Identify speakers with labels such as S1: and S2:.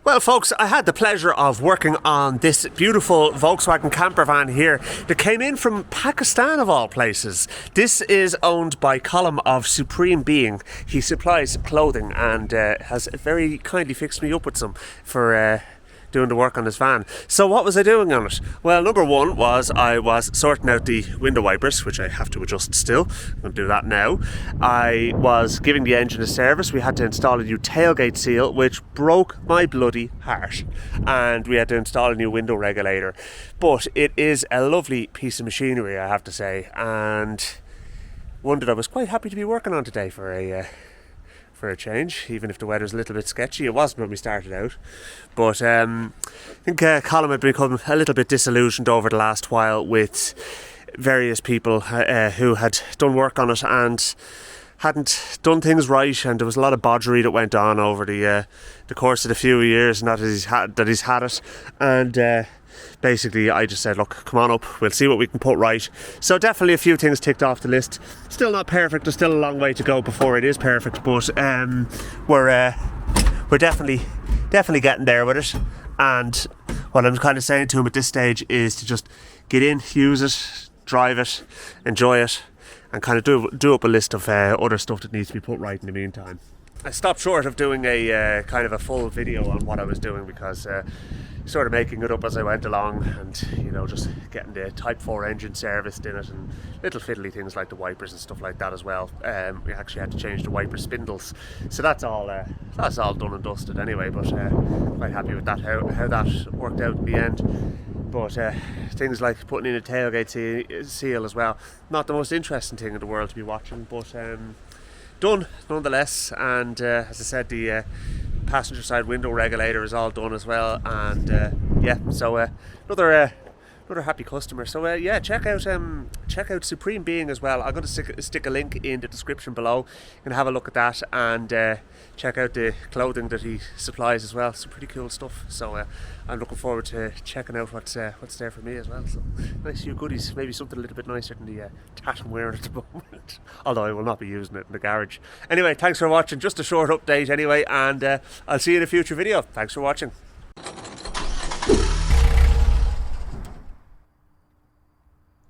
S1: Well, folks, I had the pleasure of working on this beautiful Volkswagen camper van here that came in from Pakistan, of all places. This is owned by Colm of Supreme Being. He supplies clothing and has very kindly fixed me up with some for doing the work on this van. So what was I doing on it? Well, number one was I was sorting out the window wipers, which I have to adjust still. I'm going to do that now. I was giving the engine a service. We had to install a new tailgate seal, which broke my bloody heart. And we had to install a new window regulator. But it is a lovely piece of machinery, I have to say, and one that I was quite happy to be working on today for a change, even if the weather's a little bit sketchy. It wasn't when we started out, but I think Colm had become a little bit disillusioned over the last while with various people who had done work on it and hadn't done things right, and there was a lot of bodgery that went on over the course of the few years that he's had it, and basically I just said, look, come on up, we'll see what we can put right. So definitely a few things ticked off the list. Still not perfect, there's still a long way to go before it is perfect, but we're definitely getting there with it. And what I'm kind of saying to him at this stage is to just get in, use it, drive it, enjoy it, and kind of do up a list of other stuff that needs to be put right in the meantime. I stopped short of doing a kind of a full video on what I was doing because sort of making it up as I went along, and just getting the Type 4 engine serviced in it and little fiddly things like the wipers and stuff like that as well. We actually had to change the wiper spindles, so that's all done and dusted anyway, but quite happy with that, how that worked out in the end. But things like putting in a tailgate seal as well, not the most interesting thing in the world to be watching, but done nonetheless. And as I said, the passenger side window regulator is all done as well, and so another happy customer. So check out Supreme Being as well. I'm going to stick a link in the description below. You can have a look at that and check out the clothing that he supplies as well. Some pretty cool stuff. So I'm looking forward to checking out what's there for me as well. So nice few goodies, maybe something a little bit nicer than the tat I'm wearing at the moment. Although I will not be using it in the garage. Anyway, thanks for watching. Just a short update anyway, and I'll see you in a future video. Thanks for watching.